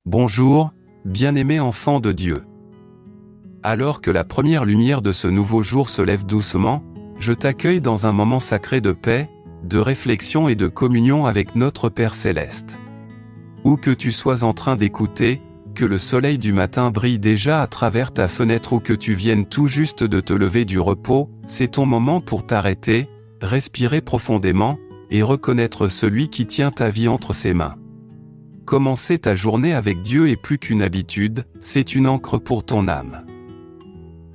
Bonjour, bien-aimé enfant de Dieu. Alors que la première lumière de ce nouveau jour se lève doucement, je t'accueille dans un moment sacré de paix, de réflexion et de communion avec notre Père Céleste. Où que tu sois en train d'écouter, que le soleil du matin brille déjà à travers ta fenêtre ou que tu viennes tout juste de te lever du repos, c'est ton moment pour t'arrêter, respirer profondément, et reconnaître celui qui tient ta vie entre ses mains. Commencer ta journée avec Dieu est plus qu'une habitude, c'est une ancre pour ton âme.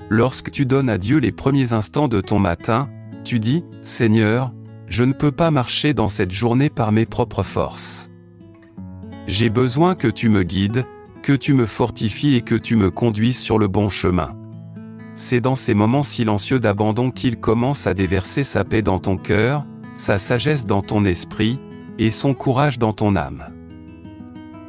Lorsque tu donnes à Dieu les premiers instants de ton matin, tu dis « Seigneur, je ne peux pas marcher dans cette journée par mes propres forces. J'ai besoin que tu me guides, que tu me fortifies et que tu me conduises sur le bon chemin. » C'est dans ces moments silencieux d'abandon qu'il commence à déverser sa paix dans ton cœur, sa sagesse dans ton esprit, et son courage dans ton âme.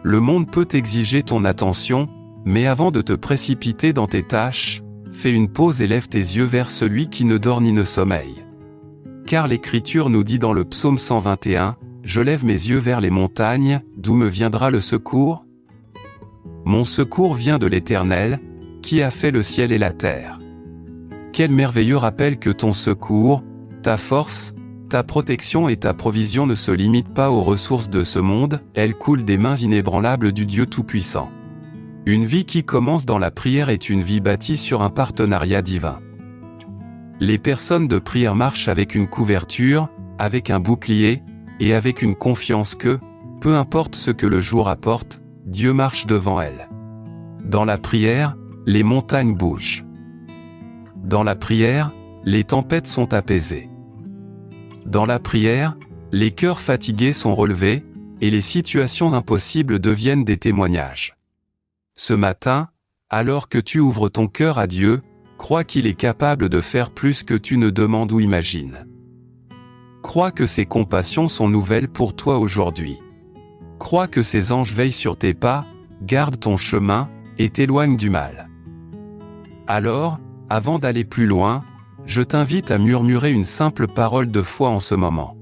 Le monde peut exiger ton attention, mais avant de te précipiter dans tes tâches, fais une pause et lève tes yeux vers celui qui ne dort ni ne sommeille. Car l'Écriture nous dit dans le psaume 121, « Je lève mes yeux vers les montagnes, d'où me viendra le secours ? Mon secours vient de l'Éternel, qui a fait le ciel et la terre. » Quel merveilleux rappel que ton secours, ta force, ta protection et ta provision ne se limitent pas aux ressources de ce monde, elles coulent des mains inébranlables du Dieu Tout-Puissant. Une vie qui commence dans la prière est une vie bâtie sur un partenariat divin. Les personnes de prière marchent avec une couverture, avec un bouclier, et avec une confiance que, peu importe ce que le jour apporte, Dieu marche devant elles. Dans la prière, les montagnes bougent. Dans la prière, les tempêtes sont apaisées. Dans la prière, les cœurs fatigués sont relevés, et les situations impossibles deviennent des témoignages. Ce matin, alors que tu ouvres ton cœur à Dieu, crois qu'il est capable de faire plus que tu ne demandes ou imagines. Crois que ses compassions sont nouvelles pour toi aujourd'hui. Crois que ses anges veillent sur tes pas, gardent ton chemin, et t'éloignent du mal. Alors, avant d'aller plus loin, je t'invite à murmurer une simple parole de foi en ce moment.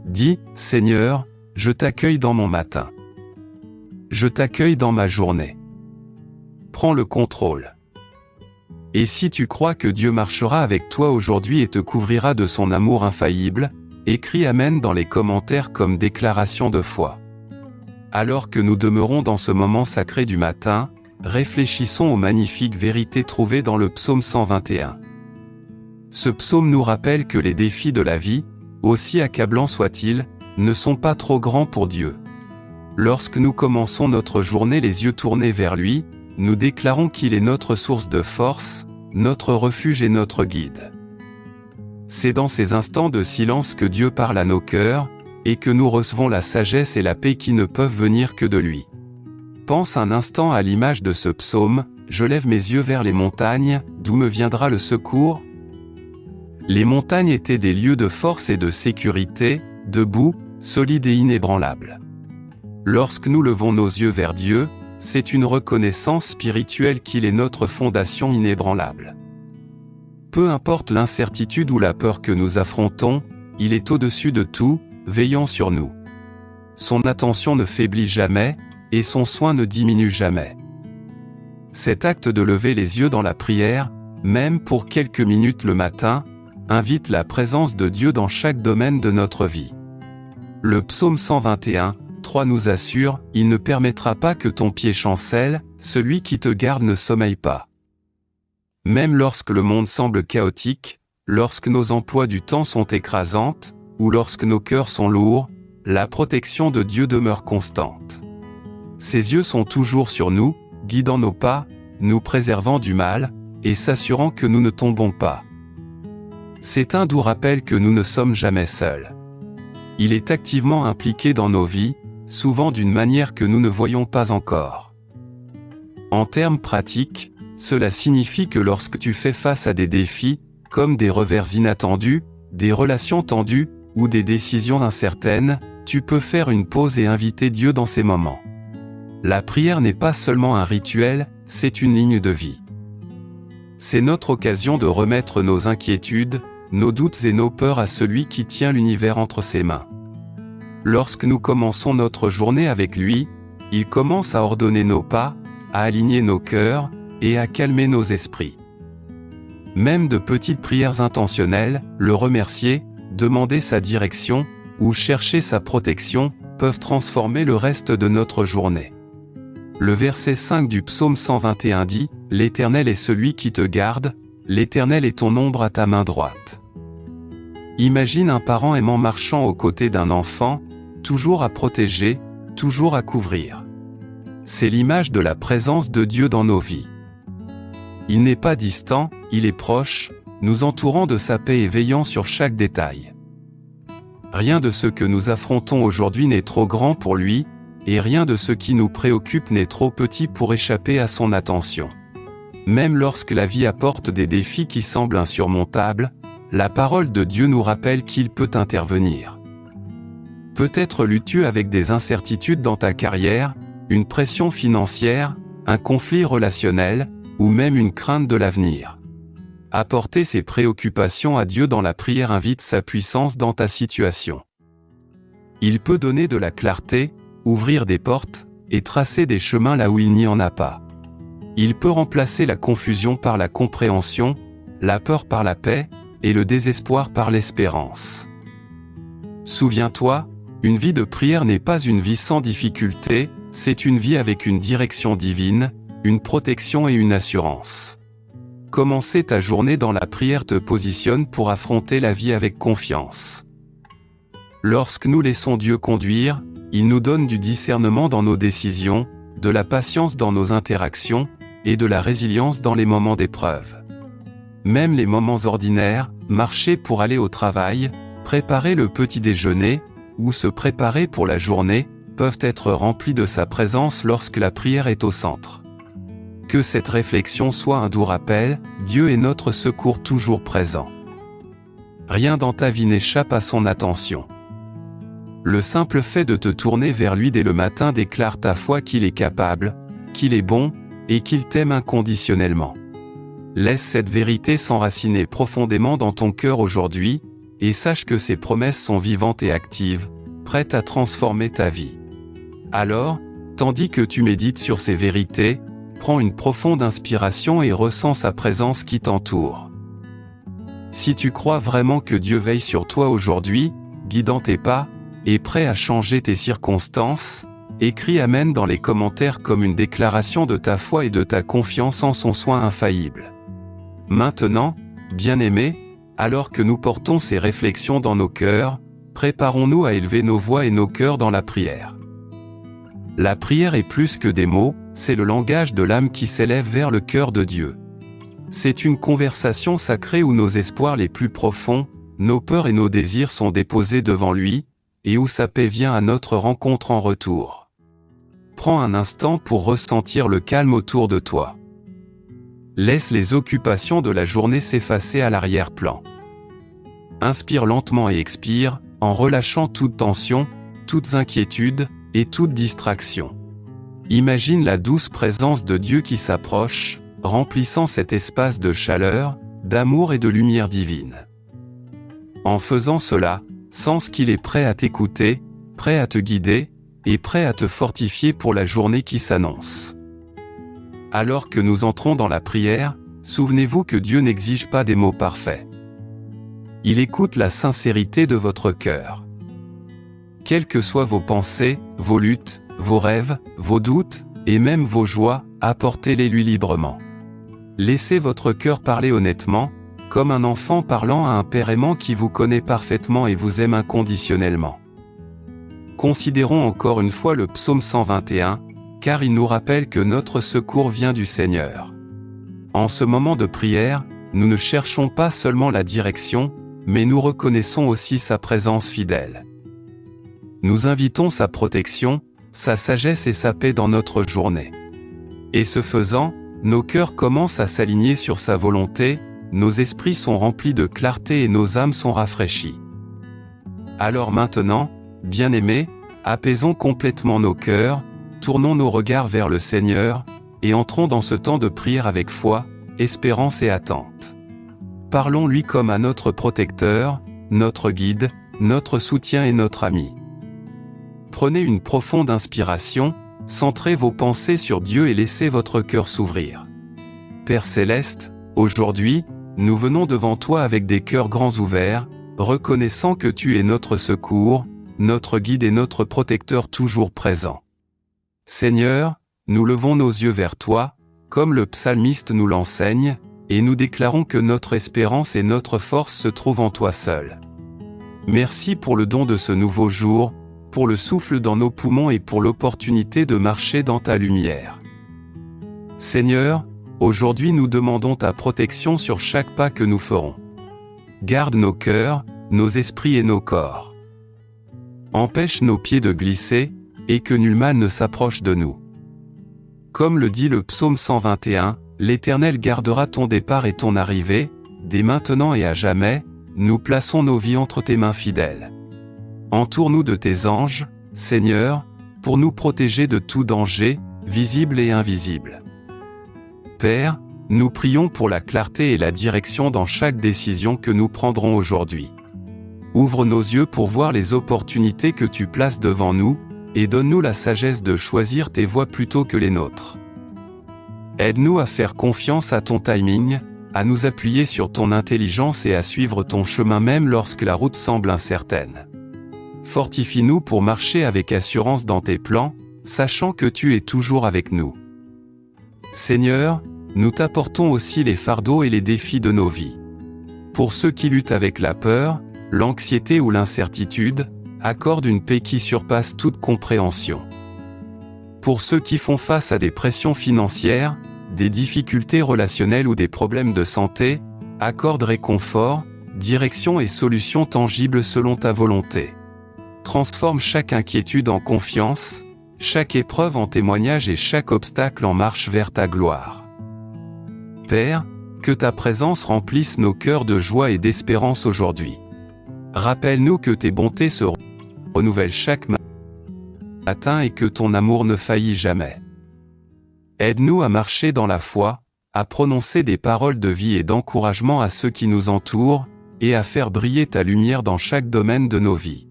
Dis, Seigneur, je t'accueille dans mon matin. Je t'accueille dans ma journée. Prends le contrôle. Et si tu crois que Dieu marchera avec toi aujourd'hui et te couvrira de son amour infaillible, écris Amen dans les commentaires comme déclaration de foi. Alors que nous demeurons dans ce moment sacré du matin, réfléchissons aux magnifiques vérités trouvées dans le psaume 121. Ce psaume nous rappelle que les défis de la vie, aussi accablants soient-ils, ne sont pas trop grands pour Dieu. Lorsque nous commençons notre journée les yeux tournés vers lui, nous déclarons qu'il est notre source de force, notre refuge et notre guide. C'est dans ces instants de silence que Dieu parle à nos cœurs, et que nous recevons la sagesse et la paix qui ne peuvent venir que de lui. Pense un instant à l'image de ce psaume, « Je lève mes yeux vers les montagnes, d'où me viendra le secours ?» Les montagnes étaient des lieux de force et de sécurité, debout, solides et inébranlables. Lorsque nous levons nos yeux vers Dieu, c'est une reconnaissance spirituelle qu'il est notre fondation inébranlable. Peu importe l'incertitude ou la peur que nous affrontons, il est au-dessus de tout, veillant sur nous. Son attention ne faiblit jamais, et son soin ne diminue jamais. Cet acte de lever les yeux dans la prière, même pour quelques minutes le matin, invite la présence de Dieu dans chaque domaine de notre vie. Le psaume 121, 3 nous assure, « Il ne permettra pas que ton pied chancelle, celui qui te garde ne sommeille pas. » Même lorsque le monde semble chaotique, lorsque nos emplois du temps sont écrasantes, ou lorsque nos cœurs sont lourds, la protection de Dieu demeure constante. Ses yeux sont toujours sur nous, guidant nos pas, nous préservant du mal, et s'assurant que nous ne tombons pas. C'est un doux rappel que nous ne sommes jamais seuls. Il est activement impliqué dans nos vies, souvent d'une manière que nous ne voyons pas encore. En termes pratiques, cela signifie que lorsque tu fais face à des défis, comme des revers inattendus, des relations tendues, ou des décisions incertaines, tu peux faire une pause et inviter Dieu dans ces moments. La prière n'est pas seulement un rituel, c'est une ligne de vie. C'est notre occasion de remettre nos inquiétudes, nos doutes et nos peurs à celui qui tient l'univers entre ses mains. Lorsque nous commençons notre journée avec lui, Il commence à ordonner nos pas, à aligner nos cœurs, et à calmer nos esprits. Même de petites prières intentionnelles, le remercier, demander sa direction, ou chercher sa protection, peuvent transformer le reste de notre journée. Le verset 5 du psaume 121 dit « L'Éternel est celui qui te garde, l'Éternel est ton ombre à ta main droite. » Imagine un parent aimant marchant aux côtés d'un enfant, toujours à protéger, toujours à couvrir. C'est l'image de la présence de Dieu dans nos vies. Il n'est pas distant, il est proche, nous entourant de sa paix et veillant sur chaque détail. Rien de ce que nous affrontons aujourd'hui n'est trop grand pour lui, et rien de ce qui nous préoccupe n'est trop petit pour échapper à son attention. Même lorsque la vie apporte des défis qui semblent insurmontables, la parole de Dieu nous rappelle qu'il peut intervenir. Peut-être luttes-tu avec des incertitudes dans ta carrière, une pression financière, un conflit relationnel, ou même une crainte de l'avenir. Apporter ces préoccupations à Dieu dans la prière invite sa puissance dans ta situation. Il peut donner de la clarté, ouvrir des portes, et tracer des chemins là où il n'y en a pas. Il peut remplacer la confusion par la compréhension, la peur par la paix, et le désespoir par l'espérance. Souviens-toi, une vie de prière n'est pas une vie sans difficulté, c'est une vie avec une direction divine, une protection et une assurance. Commencer ta journée dans la prière te positionne pour affronter la vie avec confiance. Lorsque nous laissons Dieu conduire, il nous donne du discernement dans nos décisions, de la patience dans nos interactions, et de la résilience dans les moments d'épreuve. Même les moments ordinaires, marcher pour aller au travail, préparer le petit déjeuner, ou se préparer pour la journée, peuvent être remplis de sa présence lorsque la prière est au centre. Que cette réflexion soit un doux rappel, Dieu est notre secours toujours présent. Rien dans ta vie n'échappe à son attention. Le simple fait de te tourner vers lui dès le matin déclare ta foi qu'il est capable, qu'il est bon, et qu'il t'aime inconditionnellement. Laisse cette vérité s'enraciner profondément dans ton cœur aujourd'hui, et sache que ses promesses sont vivantes et actives, prêtes à transformer ta vie. Alors, tandis que tu médites sur ces vérités, prends une profonde inspiration et ressens sa présence qui t'entoure. Si tu crois vraiment que Dieu veille sur toi aujourd'hui, guidant tes pas, et prêt à changer tes circonstances, écris Amen dans les commentaires comme une déclaration de ta foi et de ta confiance en son soin infaillible. Maintenant, bien-aimés, alors que nous portons ces réflexions dans nos cœurs, préparons-nous à élever nos voix et nos cœurs dans la prière. La prière est plus que des mots, c'est le langage de l'âme qui s'élève vers le cœur de Dieu. C'est une conversation sacrée où nos espoirs les plus profonds, nos peurs et nos désirs sont déposés devant lui, et où sa paix vient à notre rencontre en retour. Prends un instant pour ressentir le calme autour de toi. Laisse les occupations de la journée s'effacer à l'arrière-plan. Inspire lentement et expire, en relâchant toute tension, toutes inquiétudes, et toute distraction. Imagine la douce présence de Dieu qui s'approche, remplissant cet espace de chaleur, d'amour et de lumière divine. En faisant cela, sens qu'il est prêt à t'écouter, prêt à te guider, et prêt à te fortifier pour la journée qui s'annonce. Alors que nous entrons dans la prière, souvenez-vous que Dieu n'exige pas des mots parfaits. Il écoute la sincérité de votre cœur. Quelles que soient vos pensées, vos luttes, vos rêves, vos doutes, et même vos joies, apportez-les lui librement. Laissez votre cœur parler honnêtement, comme un enfant parlant à un père aimant qui vous connaît parfaitement et vous aime inconditionnellement. Considérons encore une fois le psaume 121, car il nous rappelle que notre secours vient du Seigneur. En ce moment de prière, nous ne cherchons pas seulement la direction, mais nous reconnaissons aussi sa présence fidèle. Nous invitons sa protection, sa sagesse et sa paix dans notre journée. Et ce faisant, nos cœurs commencent à s'aligner sur sa volonté, nos esprits sont remplis de clarté et nos âmes sont rafraîchies. Alors maintenant, bien-aimés, apaisons complètement nos cœurs, tournons nos regards vers le Seigneur, et entrons dans ce temps de prière avec foi, espérance et attente. Parlons-lui comme à notre protecteur, notre guide, notre soutien et notre ami. Prenez une profonde inspiration, Centrez vos pensées sur Dieu et laissez votre cœur s'ouvrir. Père Céleste, aujourd'hui, nous venons devant toi avec des cœurs grands ouverts, reconnaissant que tu es notre secours, notre guide et notre protecteur toujours présent. Seigneur, nous levons nos yeux vers toi, comme le psalmiste nous l'enseigne, et nous déclarons que notre espérance et notre force se trouvent en toi seul. Merci pour le don de ce nouveau jour, pour le souffle dans nos poumons et pour l'opportunité de marcher dans ta lumière. Seigneur, aujourd'hui nous demandons ta protection sur chaque pas que nous ferons. Garde nos cœurs, nos esprits et nos corps. Empêche nos pieds de glisser, et que nul mal ne s'approche de nous. Comme le dit le psaume 121, l'Éternel gardera ton départ et ton arrivée, dès maintenant et à jamais, nous plaçons nos vies entre tes mains fidèles. Entoure-nous de tes anges, Seigneur, pour nous protéger de tout danger, visible et invisible. Père, nous prions pour la clarté et la direction dans chaque décision que nous prendrons aujourd'hui. Ouvre nos yeux pour voir les opportunités que tu places devant nous, et donne-nous la sagesse de choisir tes voies plutôt que les nôtres. Aide-nous à faire confiance à ton timing, à nous appuyer sur ton intelligence et à suivre ton chemin même lorsque la route semble incertaine. Fortifie-nous pour marcher avec assurance dans tes plans, sachant que tu es toujours avec nous. Seigneur, nous t'apportons aussi les fardeaux et les défis de nos vies. Pour ceux qui luttent avec la peur, l'anxiété ou l'incertitude, accorde une paix qui surpasse toute compréhension. Pour ceux qui font face à des pressions financières, des difficultés relationnelles ou des problèmes de santé, accorde réconfort, direction et solutions tangibles selon ta volonté. Transforme chaque inquiétude en confiance, chaque épreuve en témoignage et chaque obstacle en marche vers ta gloire. Père, que ta présence remplisse nos cœurs de joie et d'espérance aujourd'hui. Rappelle-nous que tes bontés se renouvellent chaque matin et que ton amour ne faillit jamais. Aide-nous à marcher dans la foi, à prononcer des paroles de vie et d'encouragement à ceux qui nous entourent, et à faire briller ta lumière dans chaque domaine de nos vies.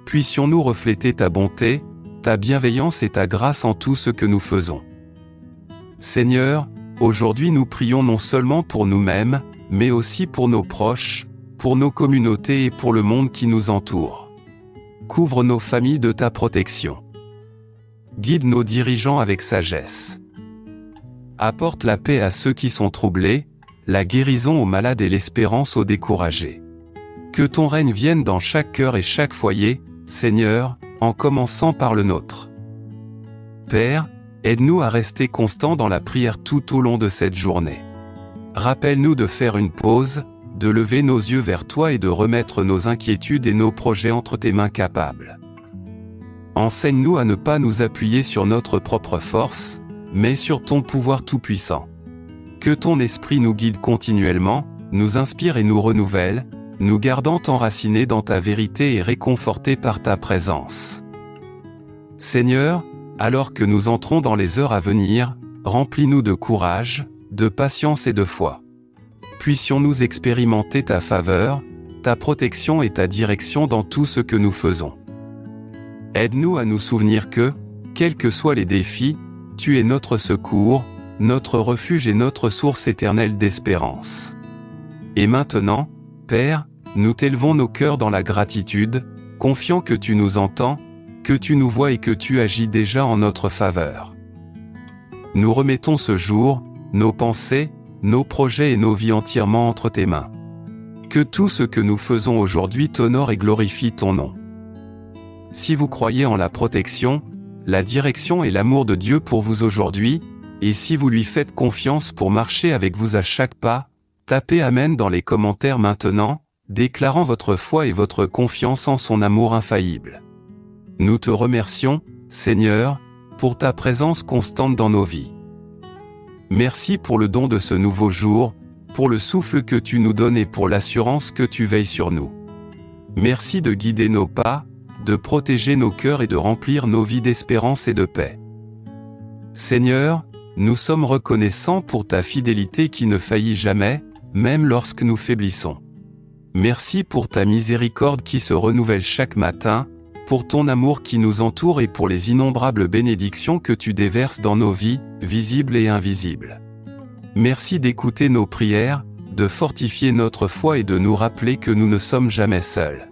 Puissions-nous refléter ta bonté, ta bienveillance et ta grâce en tout ce que nous faisons. Seigneur, aujourd'hui nous prions non seulement pour nous-mêmes, mais aussi pour nos proches, pour nos communautés et pour le monde qui nous entoure. Couvre nos familles de ta protection. Guide nos dirigeants avec sagesse. Apporte la paix à ceux qui sont troublés, la guérison aux malades et l'espérance aux découragés. Que ton règne vienne dans chaque cœur et chaque foyer, Seigneur, en commençant par le nôtre. Père, aide-nous à rester constants dans la prière tout au long de cette journée. Rappelle-nous de faire une pause, de lever nos yeux vers toi et de remettre nos inquiétudes et nos projets entre tes mains capables. Enseigne-nous à ne pas nous appuyer sur notre propre force, mais sur ton pouvoir tout-puissant. Que ton esprit nous guide continuellement, nous inspire et nous renouvelle, nous gardant enracinés dans ta vérité et réconfortés par ta présence. Seigneur, alors que nous entrons dans les heures à venir, remplis-nous de courage, de patience et de foi. Puissions-nous expérimenter ta faveur, ta protection et ta direction dans tout ce que nous faisons. Aide-nous à nous souvenir que, quels que soient les défis, tu es notre secours, notre refuge et notre source éternelle d'espérance. Et maintenant, Père, nous t'élevons nos cœurs dans la gratitude, confiant que tu nous entends, que tu nous vois et que tu agis déjà en notre faveur. Nous remettons ce jour, nos pensées, nos projets et nos vies entièrement entre tes mains. Que tout ce que nous faisons aujourd'hui t'honore et glorifie ton nom. Si vous croyez en la protection, la direction et l'amour de Dieu pour vous aujourd'hui, et si vous lui faites confiance pour marcher avec vous à chaque pas, tapez Amen dans les commentaires maintenant, déclarant votre foi et votre confiance en son amour infaillible. Nous te remercions, Seigneur, pour ta présence constante dans nos vies. Merci pour le don de ce nouveau jour, pour le souffle que tu nous donnes et pour l'assurance que tu veilles sur nous. Merci de guider nos pas, de protéger nos cœurs et de remplir nos vies d'espérance et de paix. Seigneur, nous sommes reconnaissants pour ta fidélité qui ne faillit jamais, même lorsque nous faiblissons. Merci pour ta miséricorde qui se renouvelle chaque matin, pour ton amour qui nous entoure et pour les innombrables bénédictions que tu déverses dans nos vies, visibles et invisibles. Merci d'écouter nos prières, de fortifier notre foi et de nous rappeler que nous ne sommes jamais seuls.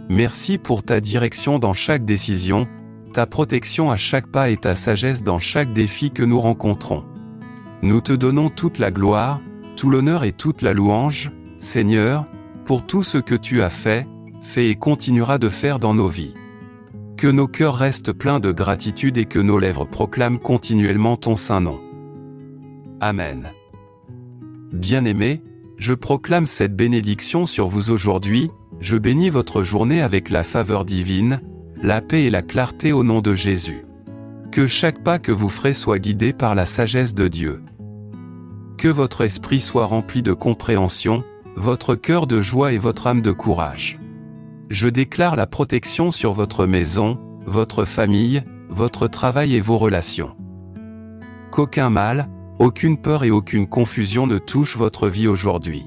Merci pour ta direction dans chaque décision, ta protection à chaque pas et ta sagesse dans chaque défi que nous rencontrons. Nous te donnons toute la gloire, tout l'honneur et toute la louange, Seigneur, pour tout ce que tu as fait et continueras de faire dans nos vies. Que nos cœurs restent pleins de gratitude et que nos lèvres proclament continuellement ton saint nom. Amen. Bien-aimés, je proclame cette bénédiction sur vous aujourd'hui, je bénis votre journée avec la faveur divine, la paix et la clarté au nom de Jésus. Que chaque pas que vous ferez soit guidé par la sagesse de Dieu. Que votre esprit soit rempli de compréhension, votre cœur de joie et votre âme de courage. Je déclare la protection sur votre maison, votre famille, votre travail et vos relations. Qu'aucun mal, aucune peur et aucune confusion ne touche votre vie aujourd'hui.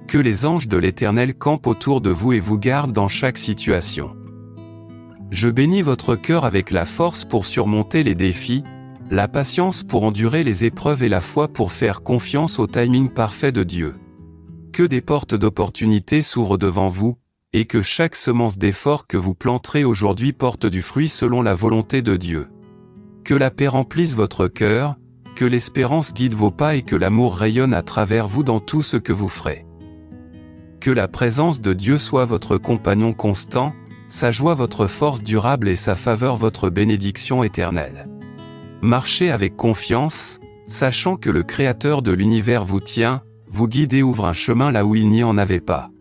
Que les anges de l'Éternel campent autour de vous et vous gardent dans chaque situation. Je bénis votre cœur avec la force pour surmonter les défis, la patience pour endurer les épreuves et la foi pour faire confiance au timing parfait de Dieu. Que des portes d'opportunité s'ouvrent devant vous, et que chaque semence d'effort que vous planterez aujourd'hui porte du fruit selon la volonté de Dieu. Que la paix remplisse votre cœur, que l'espérance guide vos pas et que l'amour rayonne à travers vous dans tout ce que vous ferez. Que la présence de Dieu soit votre compagnon constant, sa joie votre force durable et sa faveur votre bénédiction éternelle. Marchez avec confiance, sachant que le Créateur de l'univers vous tient, vous guide et ouvre un chemin là où il n'y en avait pas.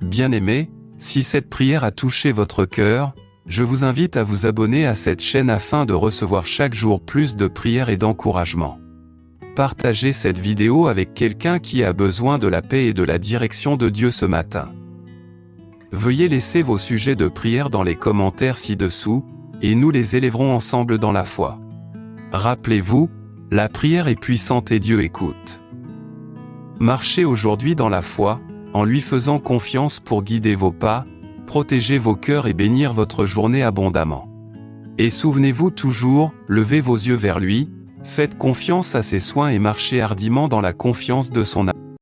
Bien-aimés, si cette prière a touché votre cœur, je vous invite à vous abonner à cette chaîne afin de recevoir chaque jour plus de prières et d'encouragement. Partagez cette vidéo avec quelqu'un qui a besoin de la paix et de la direction de Dieu ce matin. Veuillez laisser vos sujets de prière dans les commentaires ci-dessous, et nous les élèverons ensemble dans la foi. Rappelez-vous, la prière est puissante et Dieu écoute. Marchez aujourd'hui dans la foi, en lui faisant confiance pour guider vos pas, protéger vos cœurs et bénir votre journée abondamment. Et souvenez-vous toujours, levez vos yeux vers lui, faites confiance à ses soins et marchez hardiment dans la confiance de son amour.